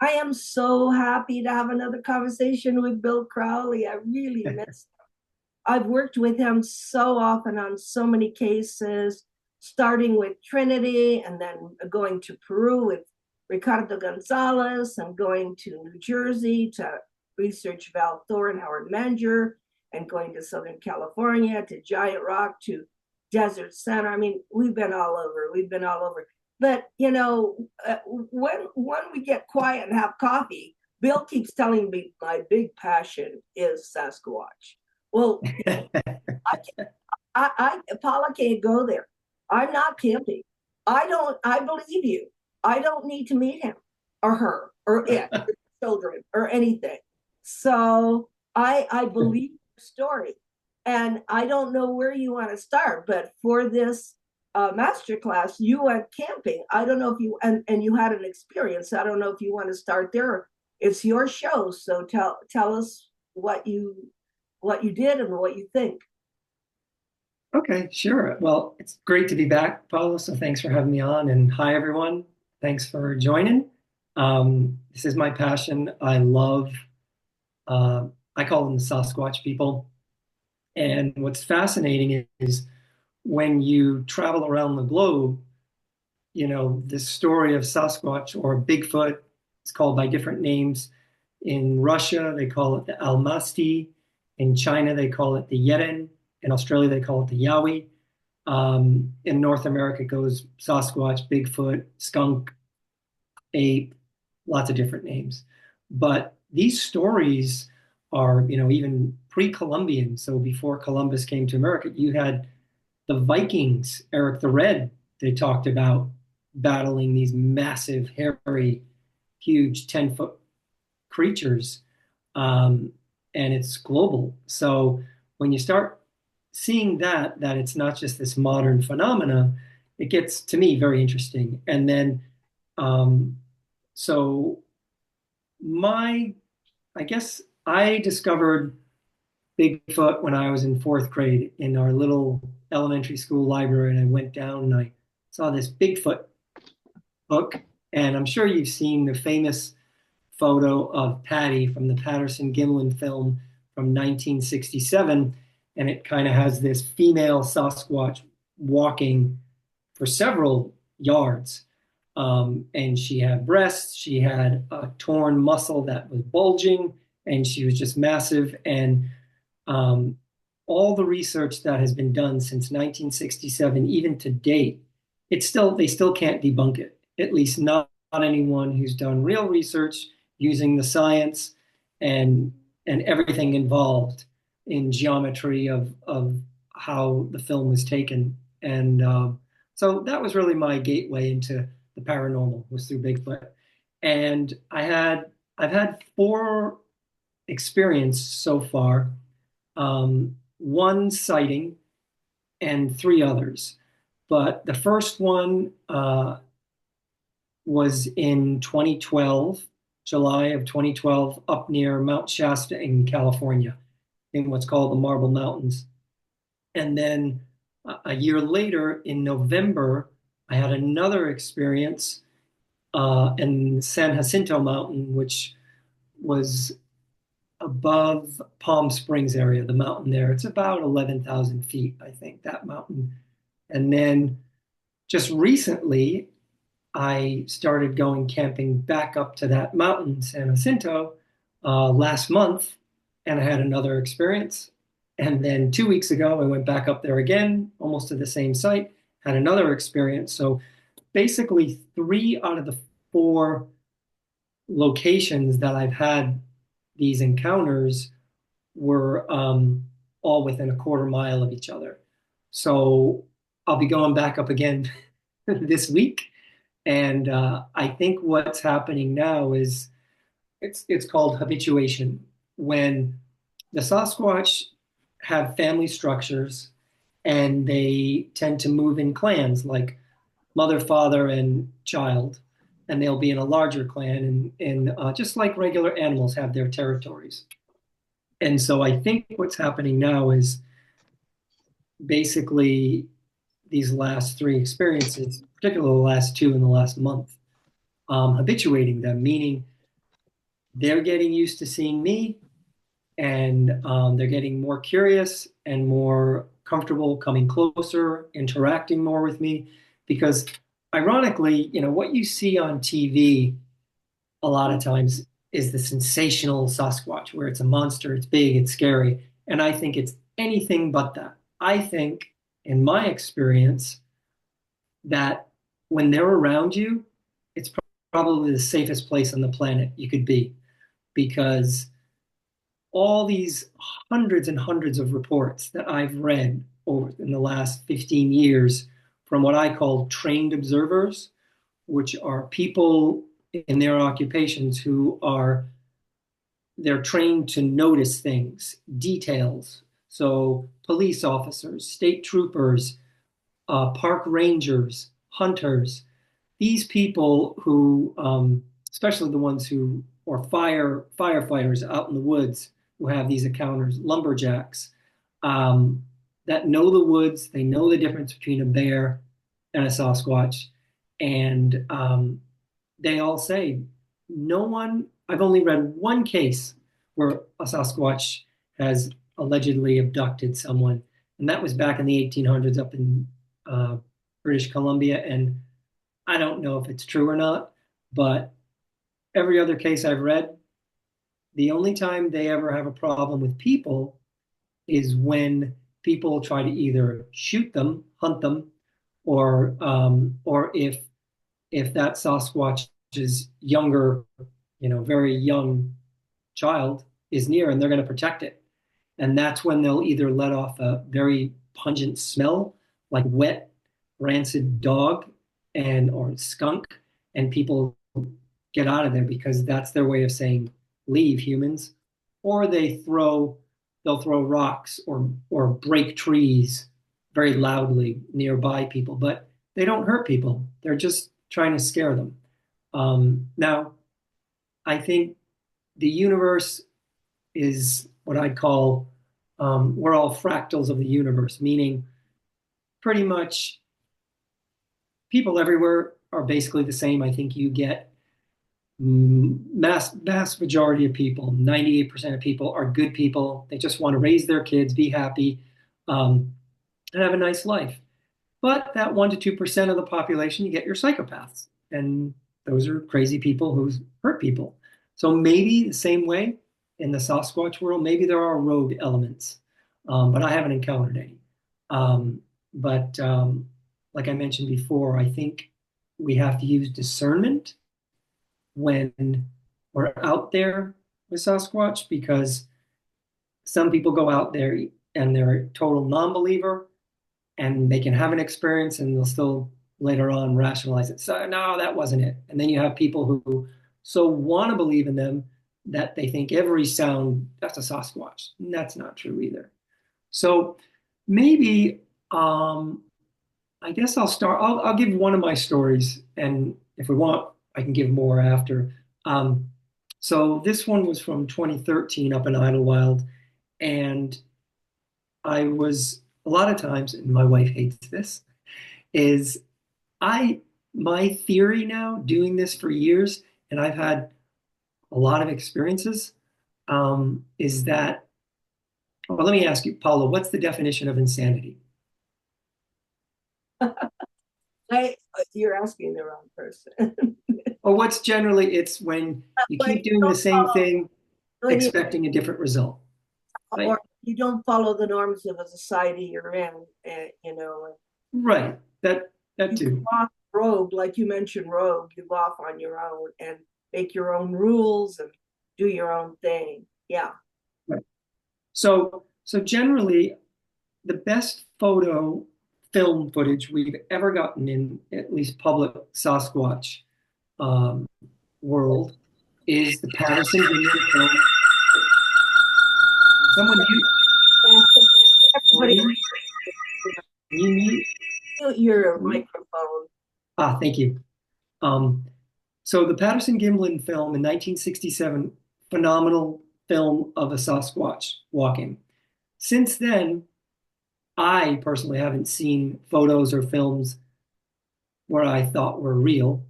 I am so happy to have another conversation with Bill Crowley. I really miss. I've worked with him so often on so many cases, starting with Trinity and then going to Peru with Ricardo Gonzalez and going to New Jersey to research Val Thor and Howard Manger and going to Southern California to Giant Rock to Desert Center. I mean, we've been all over. We've been all over. But when we get quiet and have coffee, Bill keeps telling me my big passion is Sasquatch. Well, I, Paula can't go there. I'm not camping. I believe you. I don't need to meet him or her or it, or children or anything. So I believe your story. And I don't know where you want to start, but for this master class, you went camping. I don't know if you, and you had an experience. I don't know if you want to start there. It's your show. So tell us what you did and what you think. Okay, sure. Well, it's great to be back, Paula. So thanks for having me on. And hi, everyone. Thanks for joining. This is my passion. I love, I call them the Sasquatch people. And what's fascinating is when you travel around the globe, this story of Sasquatch or Bigfoot, it's called by different names. In Russia, they call it the Almasty. In China, they call it the Yeren. In Australia, they call it the Yowie. In North America, it goes Sasquatch, Bigfoot, skunk, ape, lots of different names. But these stories are, even pre-Columbian. So before Columbus came to America, you had the Vikings, Eric the Red, they talked about battling these massive, hairy, huge 10-foot creatures. And it's global. So when you start seeing that it's not just this modern phenomena, it gets to me very interesting. And then, so my, I guess I discovered Bigfoot when I was in fourth grade in our little elementary school library, and I went down and I saw this Bigfoot book, and I'm sure you've seen the famous photo of Patty from the Patterson-Gimlin film from 1967, and it kind of has this female Sasquatch walking for several yards. And she had breasts, she had a torn muscle that was bulging, and she was just massive. And all the research that has been done since 1967, even to date, they still can't debunk it. At least not anyone who's done real research using the science and everything involved in geometry of how the film was taken. And so that was really my gateway into the paranormal, was through Bigfoot. And I've had four experiences so far, one sighting and three others. But the first one was in 2012, July of 2012, up near Mount Shasta in California, in what's called the Marble Mountains. And then a year later, in November, I had another experience in San Jacinto Mountain, which was above Palm Springs area, the mountain there. It's about 11,000 feet, I think, that mountain. And then just recently, I started going camping back up to that mountain, San Jacinto, last month, and I had another experience. And then 2 weeks ago, I went back up there again, almost to the same site, had another experience. So basically, three out of the four locations that I've had these encounters were all within a quarter mile of each other. So I'll be going back up again this week. And I think what's happening now is it's called habituation. When the Sasquatch have family structures and they tend to move in clans, like mother, father, and child, and they'll be in a larger clan, and just like regular animals have their territories. And so I think what's happening now is basically these last three experiences, particularly the last two in the last month, habituating them, meaning they're getting used to seeing me, and they're getting more curious and more comfortable coming closer, interacting more with me. Because ironically, what you see on TV a lot of times is the sensational Sasquatch, where it's a monster, it's big, it's scary. And I think it's anything but that. I think, in my experience, that when they're around you, it's probably the safest place on the planet you could be, because all these hundreds and hundreds of reports that I've read over in the last 15 years from what I call trained observers, which are people in their occupations who are they're trained to notice things, details. So police officers, state troopers, park rangers, hunters, these people who, especially the ones who, or firefighters out in the woods who have these encounters, lumberjacks, um, that know the woods, they know the difference between a bear and a Sasquatch, and they all say, no one, I've only read one case where a Sasquatch has allegedly abducted someone, and that was back in the 1800s up in uh, British Columbia. And I don't know if it's true or not, but every other case I've read, the only time they ever have a problem with people is when people try to either shoot them, hunt them, or if that Sasquatch's younger, very young child is near and they're going to protect it. And that's when they'll either let off a very pungent smell, like wet, rancid dog and or skunk, and people get out of there because that's their way of saying leave humans, or they'll throw rocks or break trees very loudly nearby people, but they don't hurt people. They're just trying to scare them. Now, I think the universe is what I'd call we're all fractals of the universe, meaning pretty much people everywhere are basically the same. I think you get vast majority of people, 98% of people are good people. They just want to raise their kids, be happy, and have a nice life. But that 1% to 2% of the population, you get your psychopaths. And those are crazy people who hurt people. So maybe the same way in the Sasquatch world, maybe there are rogue elements, but I haven't encountered any. But like I mentioned before, I think we have to use discernment when we're out there with Sasquatch, because some people go out there and they're a total non-believer and they can have an experience and they'll still later on rationalize it. So no, that wasn't it. And then you have people who so want to believe in them that they think every sound, that's a Sasquatch. And that's not true either. So maybe I guess I'll give one of my stories, and if we want, I can give more after. So this one was from 2013 up in Idlewild, and I was a lot of times, and my wife hates this, is I my theory now, doing this for years, and I've had a lot of experiences, is that, well, let me ask you, Paula, what's the definition of insanity? You're asking the wrong person. Or what's generally, it's when you When keep you doing the don't same follow, thing, when you, expecting a different result, right? or you don't follow the norms of a society you're in, Right. That you go too. off rogue, like you mentioned, rogue. You go off on your own and make your own rules and do your own thing. Yeah. Right. So generally, the best film footage we've ever gotten in at least public Sasquatch um, world is the Patterson Gimlin film. Someone mute? Everybody, Can you mute? mute your microphone. Thank you. Um, so the Patterson Gimlin film in 1967, phenomenal film of a Sasquatch walking. Since then, I personally haven't seen photos or films where I thought were real,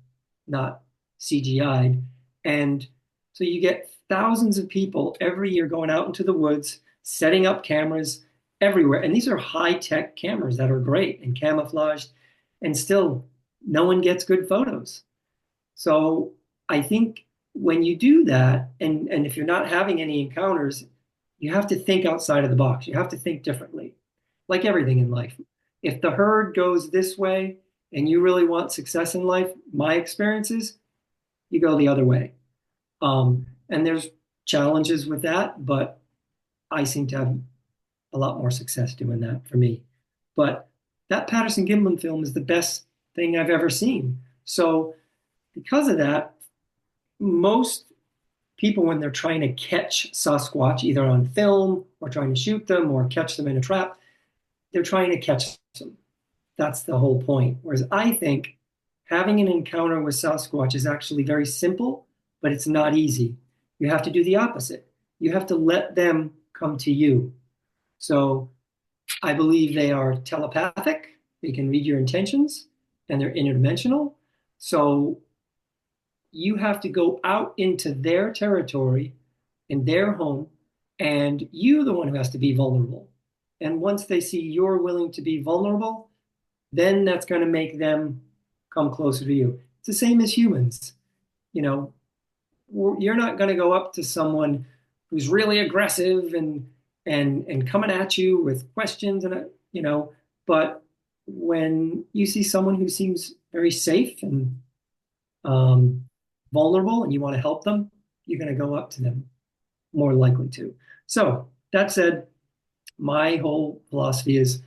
not CGI'd. And So you get thousands of people every year going out into the woods, setting up cameras everywhere. And these are high-tech cameras that are great and camouflaged, and still no one gets good photos. So I think when you do that, and if you're not having any encounters, you have to think outside of the box. You have to think differently, like everything in life. If the herd goes this way and you really want success in life, my experiences, you go the other way. And there's challenges with that, but I seem to have a lot more success doing that for me. But that Patterson Gimlin film is the best thing I've ever seen. So because of that, most people, when they're trying to catch Sasquatch, either on film or trying to shoot them or catch them in a trap, they're trying to catch them. That's the whole point. Whereas I think having an encounter with Sasquatch is actually very simple, but it's not easy. You have to do the opposite. You have to let them come to you. So I believe they are telepathic. They can read your intentions, and they're interdimensional. So you have to go out into their territory, in their home, and you're the one who has to be vulnerable. And once they see you're willing to be vulnerable, then that's going to make them come closer to you. It's the same as humans. You know, you're not going to go up to someone who's really aggressive and coming at you with questions and but when you see someone who seems very safe and vulnerable and you want to help them, you're going to go up to them more likely to. So that said, my whole philosophy is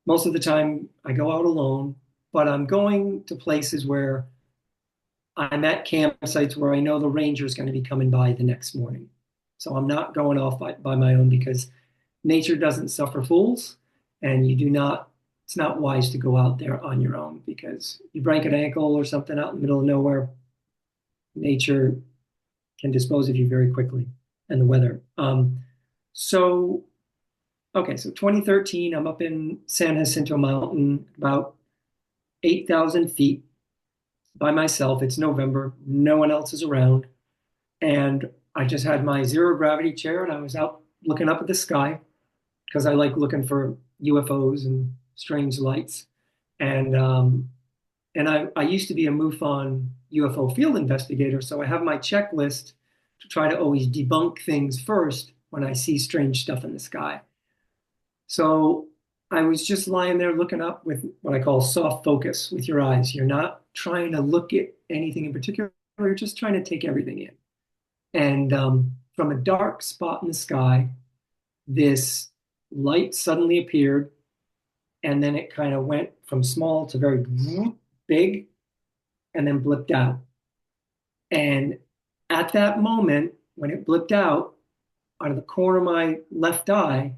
most of the time I go out alone, but I'm going to places where I'm at campsites where I know the ranger is going to be coming by the next morning. So I'm not going off by my own, because nature doesn't suffer fools, and it's not wise to go out there on your own, because you break an ankle or something out in the middle of nowhere, nature can dispose of you very quickly, and the weather. So 2013, I'm up in San Jacinto Mountain, about 8,000 feet by myself. It's November, no one else is around. And I just had my zero gravity chair and I was out looking up at the sky because I like looking for UFOs and strange lights. And I used to be a MUFON UFO field investigator, so I have my checklist to try to always debunk things first when I see strange stuff in the sky. So I was just lying there looking up with what I call soft focus with your eyes. You're not trying to look at anything in particular, you're just trying to take everything in. And from a dark spot in the sky, this light suddenly appeared, and then it kind of went from small to very big, and then blipped out. And at that moment, when it blipped out of the corner of my left eye,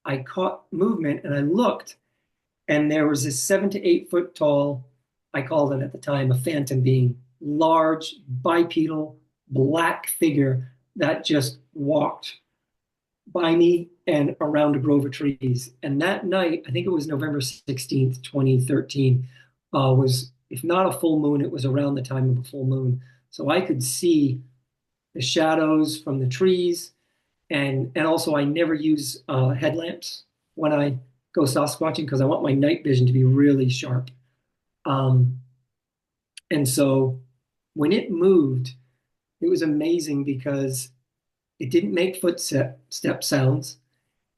I caught movement and I looked, and there was this 7 to 8 foot tall, I called it at the time a phantom being, large, bipedal, black figure that just walked by me and around a grove of trees. And that night, I think it was November 16th, 2013, was, if not a full moon, it was around the time of a full moon. So I could see the shadows from the trees. And also, I never use headlamps when I go Sasquatching because I want my night vision to be really sharp. And so when it moved, it was amazing because it didn't make footstep sounds.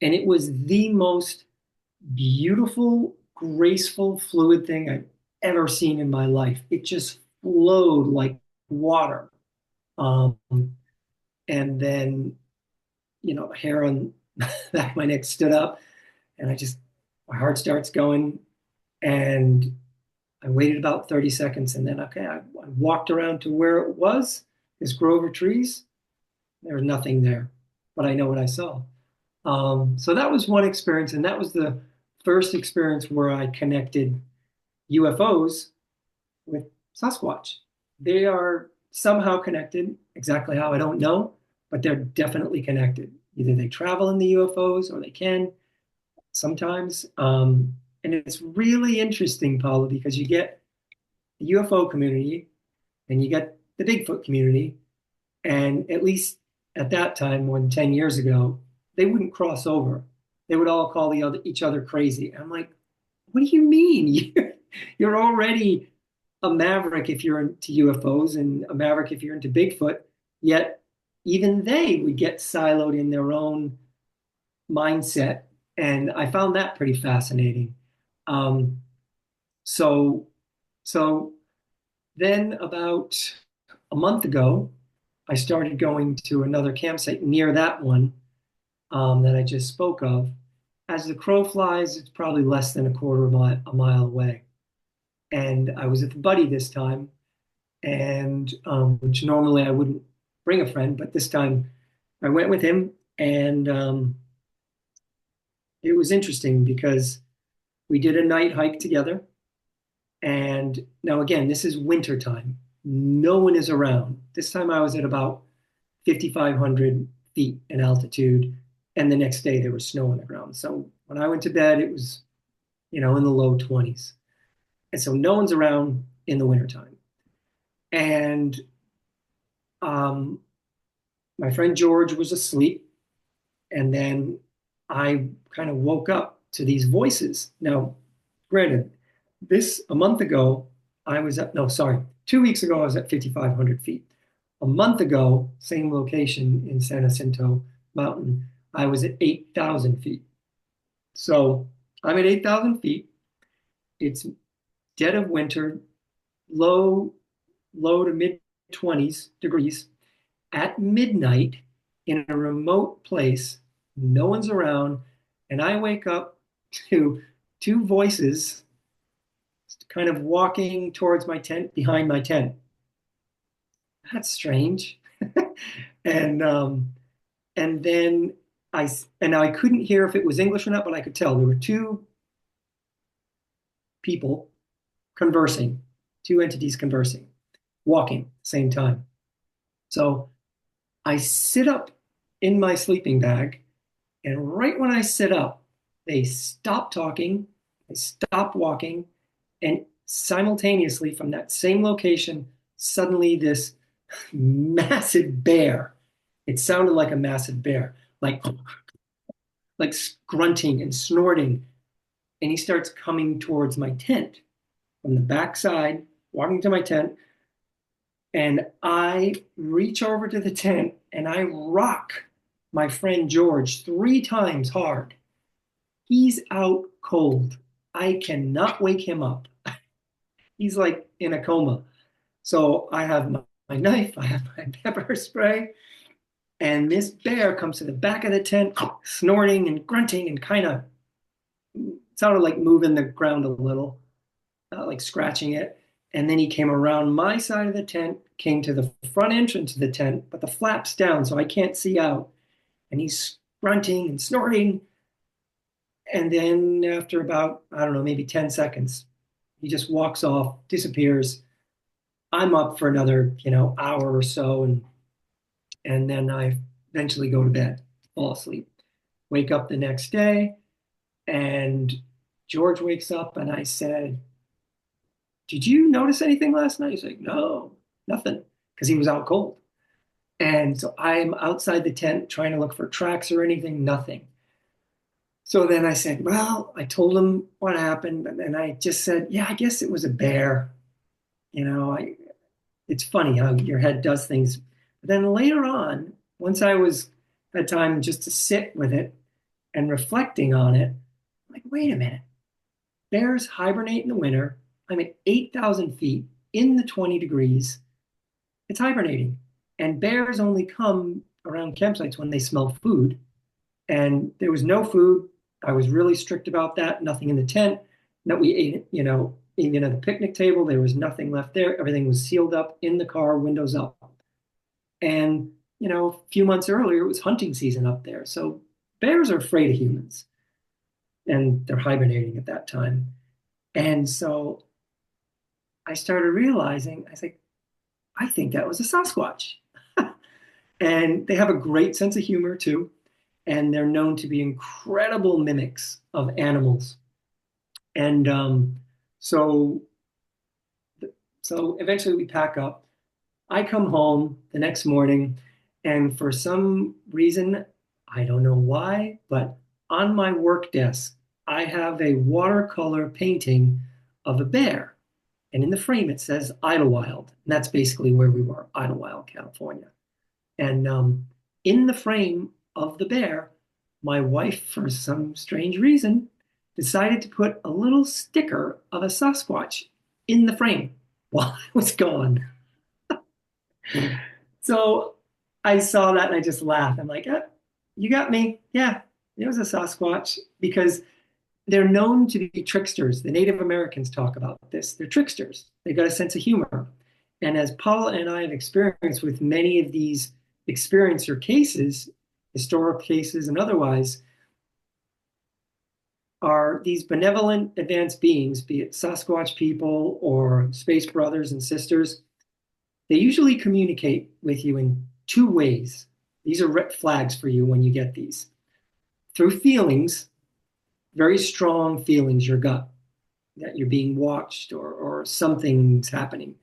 And it was the most beautiful, graceful, fluid thing I've ever seen in my life. It just flowed like water. And then, hair on the back of my neck stood up, and my heart starts going. And I waited about 30 seconds, and then, I walked around to where it was, this grove of trees. There was nothing there, but I know what I saw. So that was one experience, and that was the first experience where I connected UFOs with Sasquatch. They are somehow connected. Exactly how, I don't know, but they're definitely connected. Either they travel in the UFOs or they can sometimes. And it's really interesting, Paula, because you get the UFO community and you get the Bigfoot community, And at least at that time, more than 10 years ago, they wouldn't cross over. They would all call each other crazy. I'm like, what do you mean? You're already a maverick if you're into UFOs and a maverick if you're into Bigfoot. Yet even they would get siloed in their own mindset. And I found that pretty fascinating. Um, so, so then about a month ago, I started going to another campsite near that one that I just spoke of. As the crow flies, it's probably less than a mile away. And I was with a buddy this time, and which normally I wouldn't bring a friend, but this time I went with him, and it was interesting because we did a night hike together. And now again, this is winter time. No one is around. This time I was at about 5,500 feet in altitude, and the next day there was snow on the ground. So when I went to bed, it was, in the low 20s. And so no one's around in the wintertime. And um, my friend George was asleep. And then I kind of woke up to these voices. Now, granted, a month ago, I was at, no, sorry, 2 weeks ago, I was at 5,500 feet. A month ago, same location in San Jacinto Mountain, I was at 8,000 feet. So I'm at 8,000 feet. It's dead of winter, low, low to mid 20s degrees at midnight in a remote place. No one's around. And I wake up to two voices kind of walking towards my tent, behind my tent. That's strange. and and then I couldn't hear if it was English or not, but I could tell there were two people conversing, two entities conversing, walking at the same time. So I sit up in my sleeping bag, and right when I sit up, they stop talking, they stop walking, and simultaneously from that same location, suddenly this massive bear. It sounded like a massive bear, like grunting and snorting. And he starts coming towards my tent from the backside, walking to my tent. And I reach over to the tent and I rock my friend George 3 times hard. He's out cold. I cannot wake him up. He's like in a coma. So I have my knife, I have my pepper spray, and this bear comes to the back of the tent, snorting and grunting and kind of sounded like moving the ground a little, like scratching it. And then he came around my side of the tent, came to the front entrance of the tent, but the flap's down, so I can't see out. And he's grunting and snorting. And then after about, I don't know, maybe 10 seconds, he just walks off, disappears. I'm up for another, hour or so, and then I eventually go to bed, fall asleep. Wake up the next day, and George wakes up, and I said, "Did you notice anything last night?" He's like, "No, nothing," because he was out cold. And so I'm outside the tent trying to look for tracks or anything, nothing. So then I said, well, I told him what happened, and I just said, yeah, I guess it was a bear. It's funny how your head does things. But then later on, once I had time just to sit with it and reflecting on it, I'm like, wait a minute. Bears hibernate in the winter. I'm at 8,000 feet in the 20 degrees. It's hibernating. And bears only come around campsites when they smell food. And there was no food. I was really strict about that. Nothing in the tent. No, we ate, even at the picnic table. There was nothing left there. Everything was sealed up in the car, windows up. And, a few months earlier, it was hunting season up there. So bears are afraid of humans. And they're hibernating at that time. And so I started realizing, I was like, I think that was a Sasquatch. And they have a great sense of humor too. And they're known to be incredible mimics of animals. And so eventually we pack up. I come home the next morning, and for some reason, I don't know why, but on my work desk, I have a watercolor painting of a bear. And in the frame, it says Idlewild. And that's basically where we were, Idlewild, California. And in the frame of the bear, my wife, for some strange reason, decided to put a little sticker of a Sasquatch in the frame while I was gone. So I saw that and I just laughed. I'm like, you got me. Yeah, it was a Sasquatch because they're known to be tricksters. The Native Americans talk about this. They're tricksters. They've got a sense of humor. And as Paula and I have experienced with many of these experiencer cases, historic cases and otherwise, are these benevolent advanced beings, be it Sasquatch people or space brothers and sisters, they usually communicate with you in two ways. These are red flags for you when you get these. Through feelings, very strong feelings, your gut, that you're being watched or something's happening.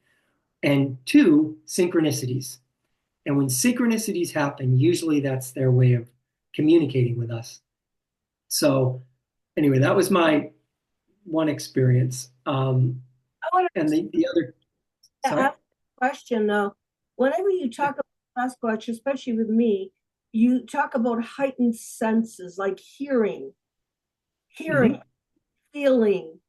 And two, synchronicities. And when synchronicities happen, usually that's their way of communicating with us. So anyway, that was my one experience. I want And the other, to sorry. ask a question though. Whenever you talk about Sasquatch, especially with me, you talk about heightened senses like hearing, Mm-hmm, feeling,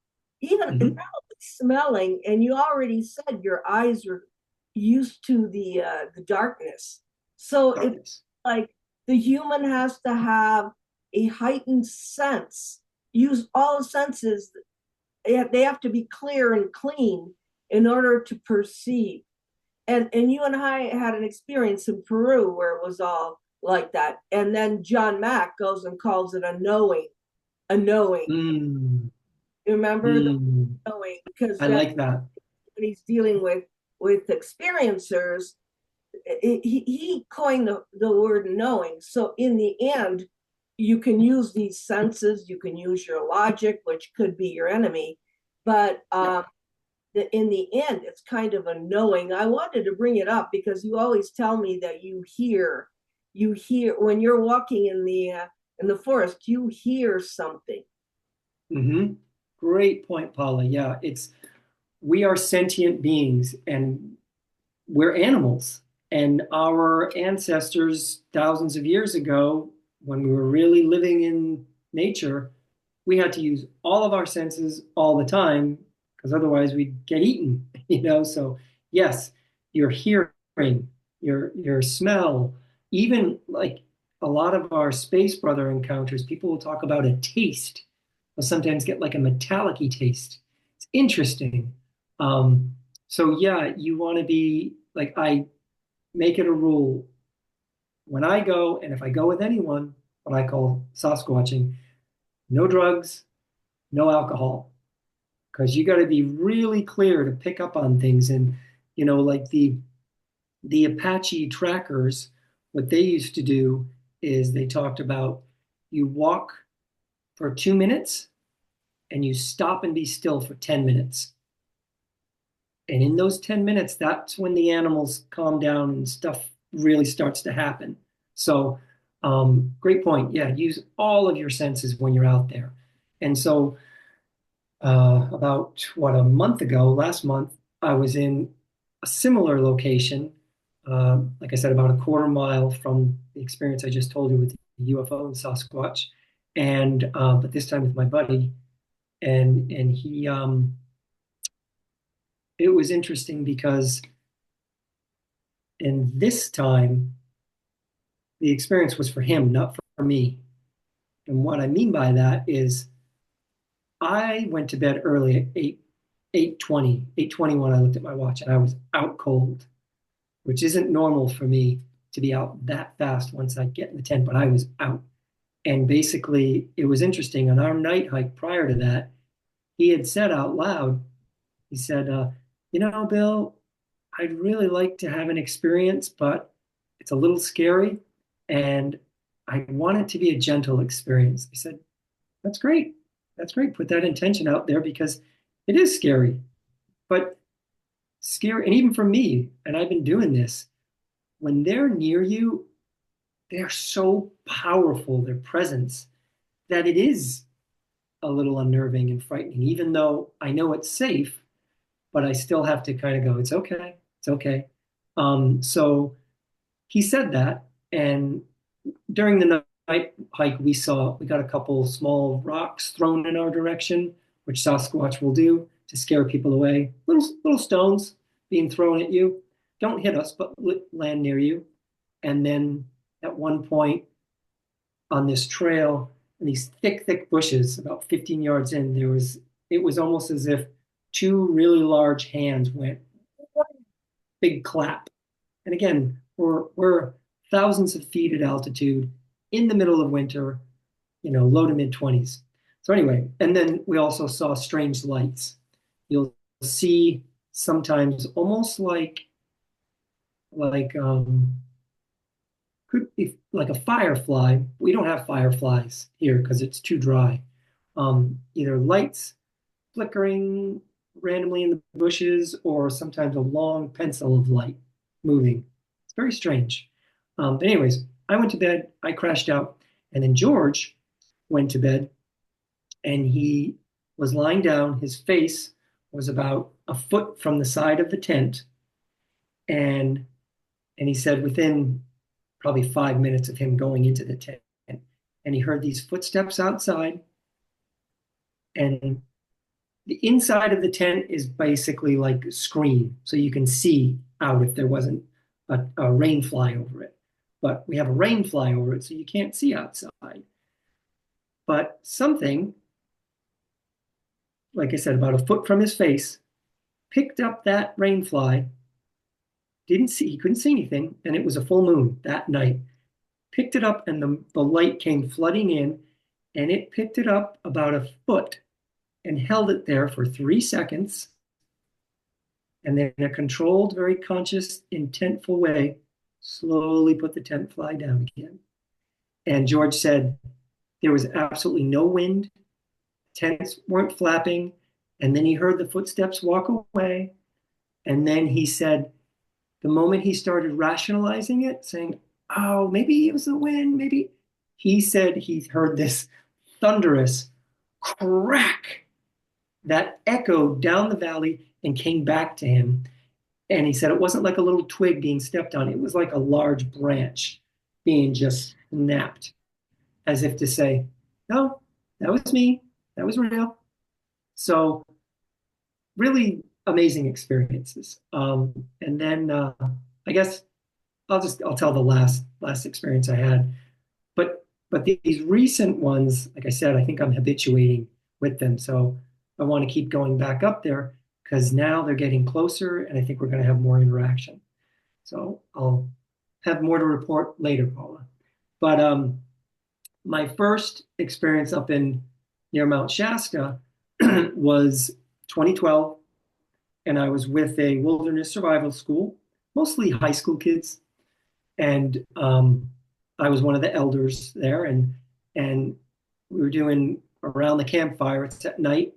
even mm-hmm. probably smelling. And you already said your eyes are used to the darkness. So it's Darkness. like the human has to have a heightened sense, use all senses. They have to be clear and clean in order to perceive. And you and I had an experience in Peru where it was all like that. And then John Mack goes and calls it a knowing. Mm, You remember the mm. knowing because I like that. when he's dealing with experiencers, he coined the word knowing. So in the end, you can use these senses, you can use your logic, which could be your enemy, but Yep. in the end, it's kind of a knowing. I wanted to bring it up because you always tell me that you hear when you're walking in the forest, you hear something. Mm-hmm. Great point, Paula. Yeah, we are sentient beings and we're animals. And our ancestors, thousands of years ago, when we were really living in nature, we had to use all of our senses all the time because otherwise we'd get eaten, you know? So, yes, your hearing, your smell, even like a lot of our space brother encounters, people will talk about a taste. They'll sometimes get like a metallic-y taste. It's interesting. So yeah, you want to be like I make it a rule when I go, and if I go with anyone, what I call Sasquatching, no drugs, no alcohol, because you got to be really clear to pick up on things. And like the Apache trackers, what they used to do is they talked about you walk for 2 minutes and you stop and be still for 10 minutes. And in those 10 minutes, that's when the animals calm down and stuff really starts to happen. So, great point. Yeah, use all of your senses when you're out there. And so, about what, a month ago, last month, I was in a similar location, like I said, about a quarter mile from the experience I just told you with the UFO and Sasquatch, and but this time with my buddy, and he, it was interesting because in this time, the experience was for him, not for me. And what I mean by that is I went to bed early at 8:20, 8:21. I looked at my watch and I was out cold, which isn't normal for me to be out that fast once I get in the tent, but I was out. And basically, it was interesting. On our night hike prior to that, he had said out loud, he said, Bill, I'd really like to have an experience, but it's a little scary and I want it to be a gentle experience. I said, that's great. That's great. Put that intention out there because it is scary. But scary. And even for me, and I've been doing this, when they're near you, they're so powerful, their presence, that it is a little unnerving and frightening, even though I know it's safe, but I still have to kind of go, it's okay, it's okay. So he said that, and during the night hike, we got a couple small rocks thrown in our direction, which Sasquatch will do to scare people away. Little stones being thrown at you. Don't hit us, but land near you. And then at one point on this trail, in these thick bushes, about 15 yards in, it was almost as if two really large hands went big clap. And again, we're thousands of feet at altitude in the middle of winter, low to mid 20s. So anyway, and then we also saw strange lights. You'll see sometimes almost like could be like a firefly. We don't have fireflies here because it's too dry. Either lights flickering randomly in the bushes or sometimes a long pencil of light moving. It's very strange. But anyways, I went to bed, I crashed out, and then George went to bed and he was lying down. His face was about a foot from the side of the tent. And he said within probably 5 minutes of him going into the tent, and he heard these footsteps outside. And the inside of the tent is basically like a screen, so you can see out if there wasn't a rain fly over it. But we have a rain fly over it, so you can't see outside. But something, like I said, about a foot from his face, picked up that rain fly. He couldn't see anything, and it was a full moon that night. Picked it up, and the light came flooding in, and it picked it up about a foot and held it there for 3 seconds, and then in a controlled, very conscious, intentful way, slowly put the tent fly down again. And George said there was absolutely no wind, tents weren't flapping, and then he heard the footsteps walk away, and then he said the moment he started rationalizing it, saying, oh, maybe it was the wind, maybe, he said he heard this thunderous crack that echoed down the valley and came back to him. And he said it wasn't like a little twig being stepped on, it was like a large branch being just snapped, as if to say, no, that was me, that was real. So really amazing experiences. And then I guess I'll tell the last experience I had. But these recent ones, like I said, I think I'm habituating with them. So I want to keep going back up there because now they're getting closer and I think we're going to have more interaction. So I'll have more to report later, Paula. But my first experience up in near Mount Shasta was 2012, and I was with a wilderness survival school, mostly high school kids, and I was one of the elders there, and we were doing around the campfire. It's at night,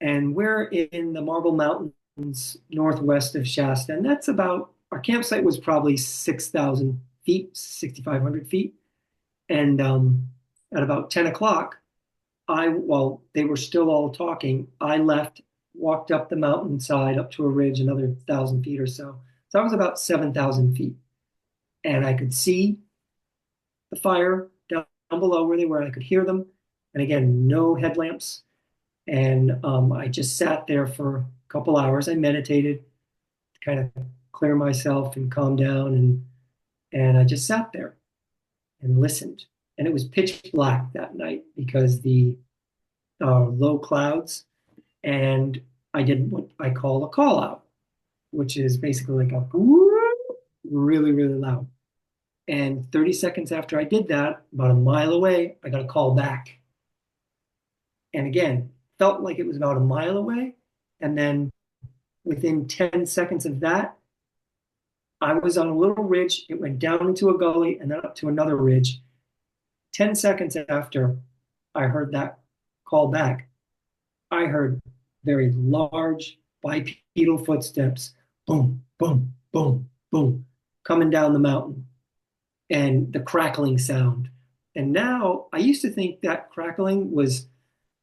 and we're in the Marble Mountains northwest of Shasta, and that's about, our campsite was probably 6,000 feet, 6,500 feet, and at about 10 o'clock, while they were still all talking, I left, walked up the mountainside up to a ridge, another 1,000 feet or so. So I was about 7,000 feet, and I could see the fire down below where they were. I could hear them, and again, no headlamps. And I just sat there for a couple hours. I meditated to kind of clear myself and calm down, and I just sat there and listened. And it was pitch black that night because the low clouds, and I did what I call a call out, which is basically like a really, really loud. And 30 seconds after I did that, about a mile away, I got a call back. And again, felt like it was about a mile away. And then within 10 seconds of that, I was on a little ridge. It went down into a gully and then up to another ridge. 10 seconds after I heard that call back, I heard very large bipedal footsteps boom, boom, boom, boom, coming down the mountain and the crackling sound. And now I used to think that crackling was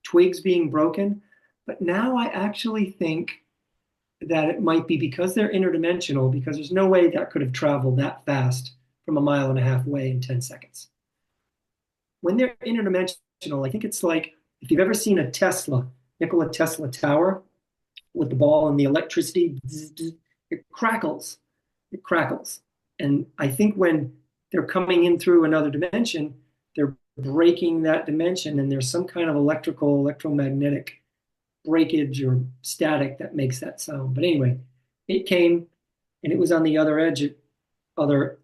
twigs being broken, but now I actually think that it might be because they're interdimensional, because there's no way that could have traveled that fast from a mile and a half away in 10 seconds. When they're interdimensional, I think it's like if you've ever seen a Tesla, Nikola Tesla tower with the ball and the electricity, it crackles. It crackles. And I think when they're coming in through another dimension, they're breaking that dimension, and there's some kind of electrical, electromagnetic breakage or static that makes that sound. But anyway, it came and it was on the other edge, other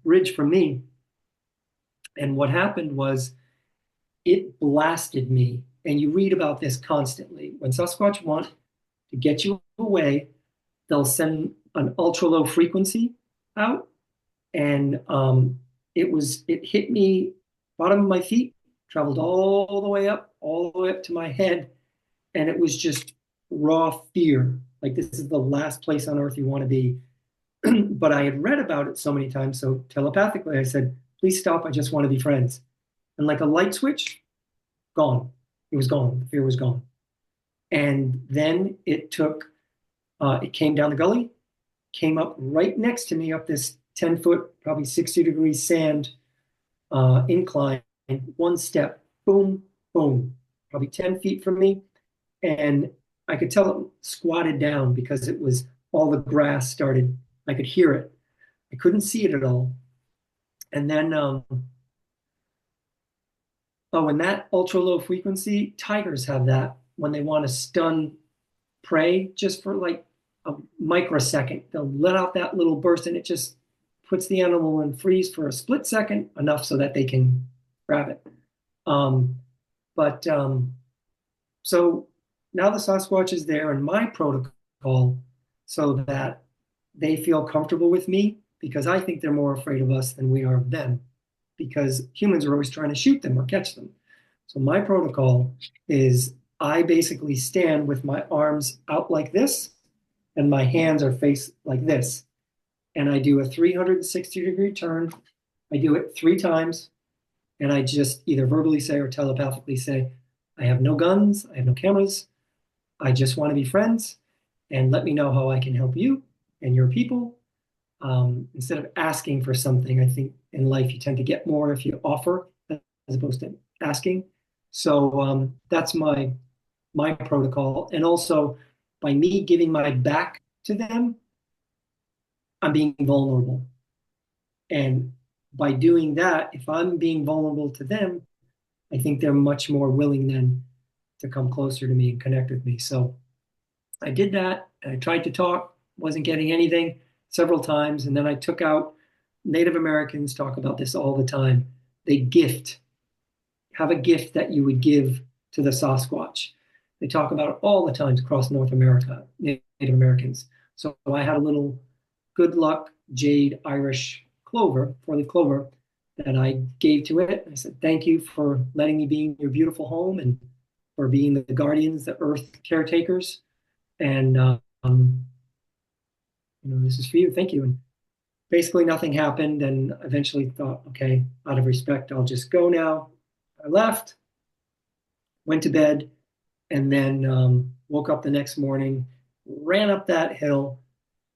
ridge from me. And what happened was it blasted me. And you read about this constantly. When Sasquatch want to get you away, they'll send an ultra low frequency out. And it hit me bottom of my feet, traveled all the way up to my head. And it was just raw fear. Like, this is the last place on earth you want to be. But I had read about it so many times. So telepathically, I said, please stop. I just want to be friends. And like a light switch, gone. It was gone. The fear was gone. And then it came down the gully, came up right next to me up this 10-foot, probably 60-degree sand incline, one step, boom, boom, probably 10 feet from me. And I could tell it squatted down because it was all the grass started. I could hear it. I couldn't see it at all. And then, in that ultra low frequency, tigers have that when they want to stun prey just for like a microsecond. They'll let out that little burst and it just puts the animal in freeze for a split second, enough so that they can grab it. So now the Sasquatch is there in my protocol so that they feel comfortable with me, because I think they're more afraid of us than we are of them, because humans are always trying to shoot them or catch them. So my protocol is I basically stand with my arms out like this and my hands are faced like this. And I do a 360-degree turn. I do it 3 times. And I just either verbally say or telepathically say, I have no guns, I have no cameras. I just want to be friends, and let me know how I can help you and your people. Instead of asking for something, I think in life you tend to get more if you offer as opposed to asking. So that's my protocol. And also, by me giving my back to them, I'm being vulnerable. And by doing that, if I'm being vulnerable to them, I think they're much more willing then to come closer to me and connect with me. So I did that. I tried to talk, wasn't getting anything several times. And then I took out Native Americans, talk about this all the time. They have a gift that you would give to the Sasquatch. They talk about it all the time across North America, Native Americans. So I had a little good luck jade Irish clover, 4-leaf clover, that I gave to it. I said, thank you for letting me be in your beautiful home and for being the guardians, the earth caretakers. And, this is for you. Thank you. And basically nothing happened. And eventually thought, okay, out of respect, I'll just go now. I left, went to bed, and then woke up the next morning, ran up that hill,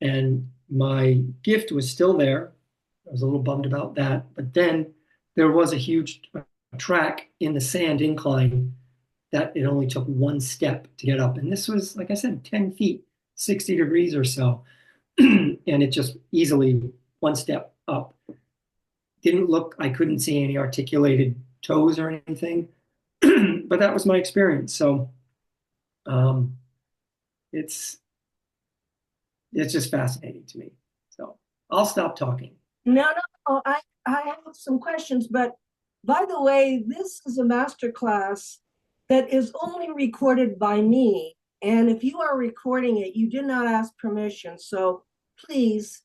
and my gift was still there. I was a little bummed about that. But then there was a huge track in the sand incline that it only took 1 step to get up. And this was, like I said, 10 feet, 60 degrees or so. And it just easily 1 step up. I couldn't see any articulated toes or anything, but that was my experience. So it's just fascinating to me. So I'll stop talking. No, I have some questions, but by the way, this is a master class that is only recorded by me. And if you are recording it, you did not ask permission. So please,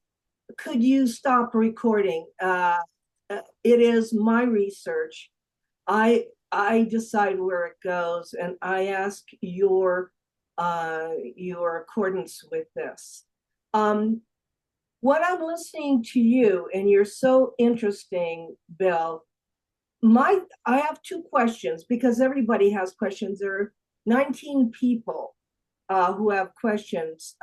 could you stop recording? It is my research. I decide where it goes, and I ask your accordance with this. Um, what I'm listening to you, and you're so interesting, Bill. I have two questions because everybody has questions. There are 19 people who have questions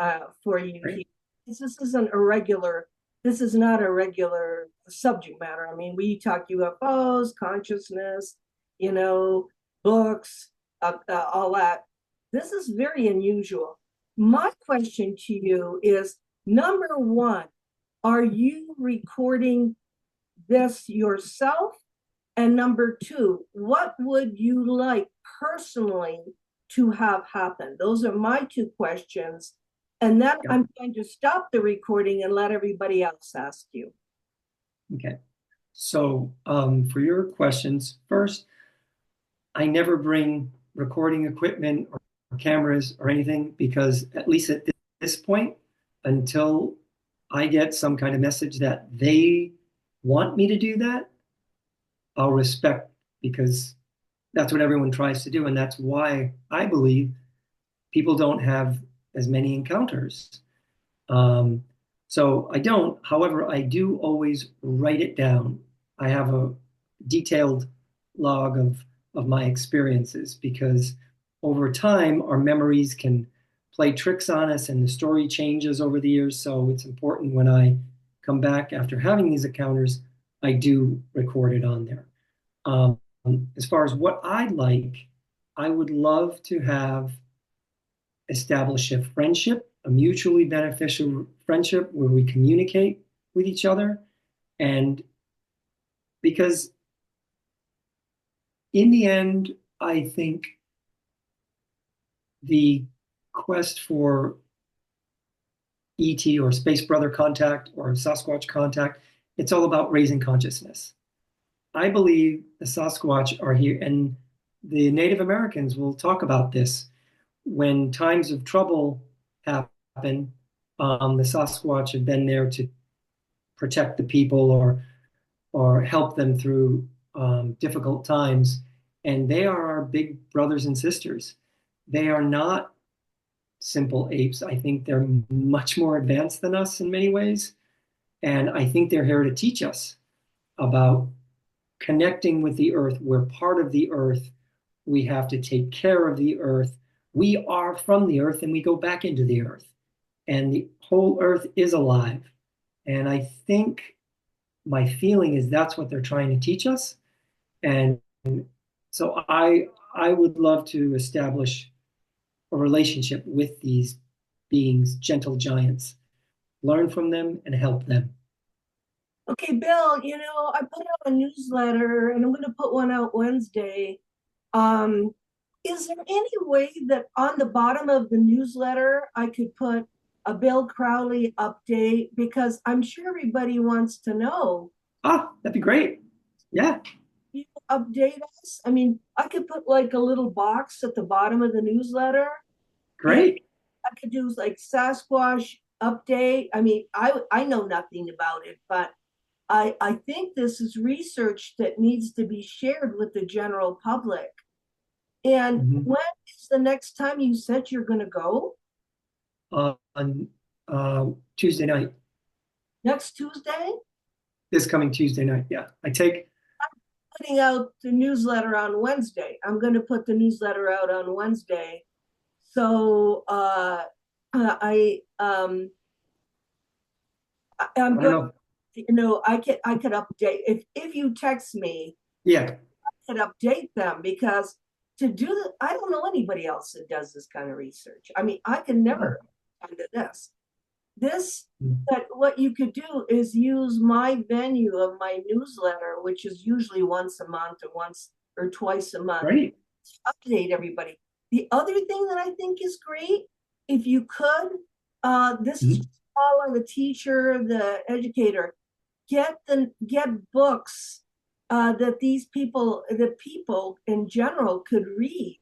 for you Right. here. This isn't a regular. This is not a regular subject matter. I mean, we talk UFOs, consciousness, you know, books, all that. This is very unusual. My question to you is, number one, are you recording this yourself? And number two, what would you like personally to have happen? Those are my two questions. And then Yep. I'm going to stop the recording and let everybody else ask you. Okay. So for your questions, first, I never bring recording equipment or cameras or anything because at least at this point, until I get some kind of message that they want me to do that, I'll respect because that's what everyone tries to do. And that's why I believe people don't have as many encounters. Um, so I don't. However, I do always write it down. I have a detailed log of my experiences because over time, our memories can play tricks on us and the story changes over the years. So it's important when I come back after having these encounters, I do record it on there. Um, as far as what I'd like, I would love to have establish a friendship, a mutually beneficial friendship where we communicate with each other. And because in the end, I think the quest for ET or Space Brother contact or Sasquatch contact, it's all about raising consciousness. I believe the Sasquatch are here, and the Native Americans will talk about this when times of trouble happen. The Sasquatch have been there to protect the people or help them through difficult times, and they are our big brothers and sisters. They are not simple apes. I think they're much more advanced than us in many ways, and I think they're here to teach us about connecting with the earth. We're part of the earth. We have to take care of the earth. We are from the earth and we go back into the earth. And the whole earth is alive. And I think my feeling is that's what they're trying to teach us. And so I would love to establish a relationship with these beings, gentle giants, learn from them and help them. Okay, Bill, I put out a newsletter and I'm going to put one out Wednesday. Um, is there any way that on the bottom of the newsletter I could put a Bill Crowley update? Because I'm sure everybody wants to know. Ah, that'd be great. Yeah, You update us? I mean, I could put like a little box at the bottom of the newsletter and great. I could do like Sasquatch update. I mean, I know nothing about it, but I think this is research that needs to be shared with the general public. And Mhm. when is the next time you said you're going to go? On Tuesday night, Next Tuesday? this coming Tuesday night. Yeah, I take. Putting out the newsletter on Wednesday. I'm going to put the newsletter out on Wednesday. So I'm I don't going. know. I could update if you text me. Yeah. I could update them because to do the I don't know anybody else that does this kind of research. I mean, I can never do this. This But what you could do is use my venue of my newsletter, which is usually once a month or once or twice a month, Great. to update everybody. The other thing that I think is great, if you could, this is Mhm. all the teacher, the educator, get books that the people in general could read,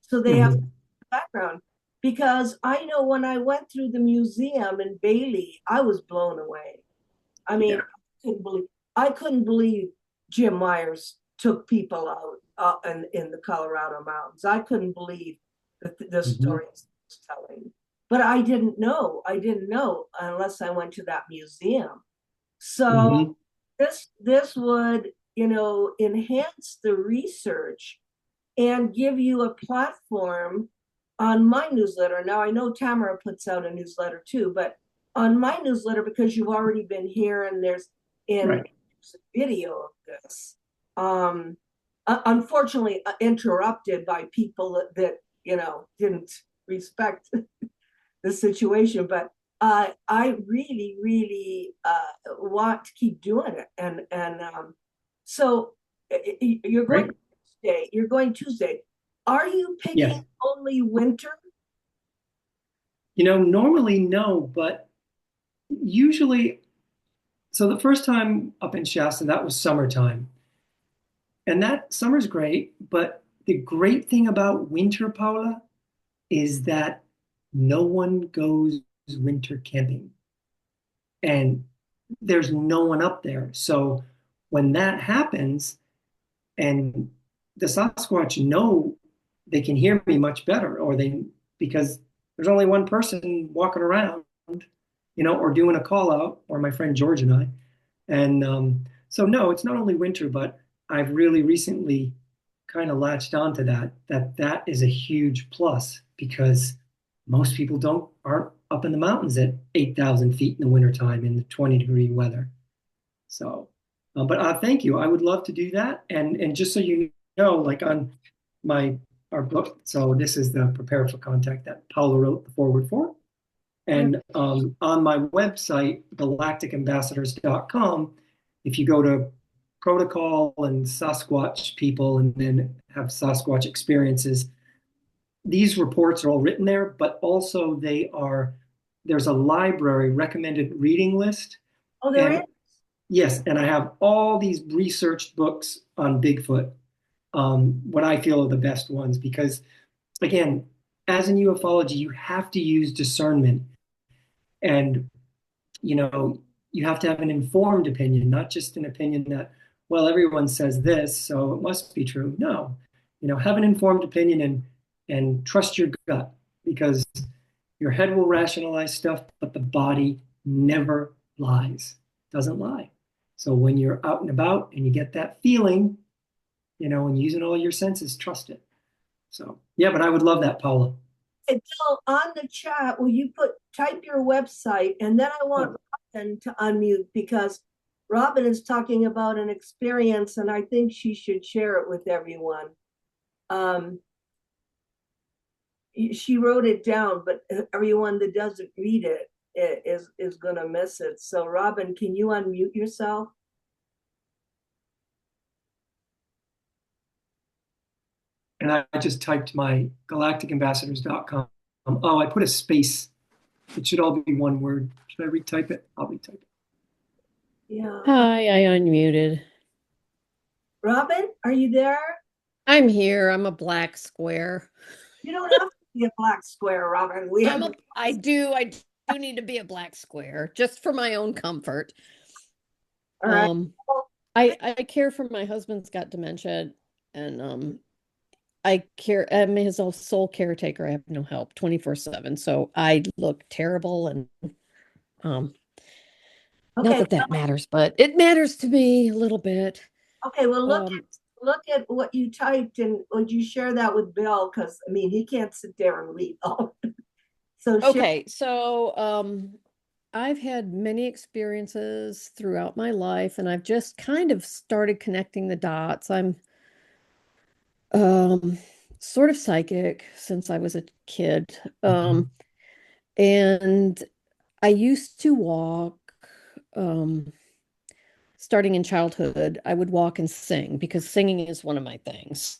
so they have Mhm. background. Because I know when I went through the museum in Bailey, I was blown away. I mean, Yeah. I couldn't believe Jim Myers took people out in the Colorado mountains. I couldn't believe the Mhm. stories he was telling. but I didn't know. I didn't know unless I went to that museum. So Hmm. this would, enhance the research and give you a platform on my newsletter. Now I know Tamara puts out a newsletter too, but on my newsletter, because you've already been here and there's in Right. video of this, um, unfortunately interrupted by people that didn't respect the situation, but I really, really want to keep doing it, and so you're going Great. Tuesday. You're going Tuesday. Are you picking Yes. only winter? Normally no, but usually, so the first time up in Shasta, that was summertime. And that summer's great, but the great thing about winter, Paula, is that no one goes winter camping and there's no one up there. So when that happens and the Sasquatch know they can hear me much better, or they because there's only one person walking around, or doing a call out, or my friend George and I. And so no, it's not only winter, but I've really recently kind of latched onto that is a huge plus because most people aren't up in the mountains at 8,000 feet in the wintertime in the 20-degree weather. So, but thank you. I would love to do that. And just so you know, like on my our book, so this is the Prepare for Contact that Paula wrote the forward for. And on my website, galacticambassadors.com, if you go to protocol and Sasquatch people and then have Sasquatch experiences, these reports are all written there, but also there's a library recommended reading list. Oh, there is. And yes, and I have all these researched books on Bigfoot, what I feel are the best ones, because again, as in ufology, you have to use discernment. And, you know, you have to have an informed opinion, not just an opinion that, well, everyone says this, so it must be true. No, have an informed opinion and trust your gut because your head will rationalize stuff, but the body never lies, doesn't lie. So when you're out and about and you get that feeling, and using all your senses, trust it. So yeah, but I would love that, Paula. And Bill, on the chat, will you type your website, and then I want Robin to unmute because Robin is talking about an experience, and I think she should share it with everyone. She wrote it down, but everyone that doesn't read it is going to miss it. So, Robin, can you unmute yourself? And I just typed my galacticambassadors.com. Oh, I put a space. It should all be one word. Should I retype it? I'll retype it. Yeah. Hi, I unmuted. Robin, are you there? I'm here. I'm a black square. You don't have to be a black square, Robin. I do need to be a black square just for my own comfort. All right. I care for my husband's got dementia and I care. I'm his sole caretaker. I have no help 24/7. So I look terrible and not that matters, but it matters to me a little bit. Okay, well look at what you typed and would you share that with Bill? Because I mean he can't sit there and read all. So okay, so I've had many experiences throughout my life, and I've just kind of started connecting the dots. I'm sort of psychic since I was a kid. And I used to walk, starting in childhood, I would walk and sing because singing is one of my things.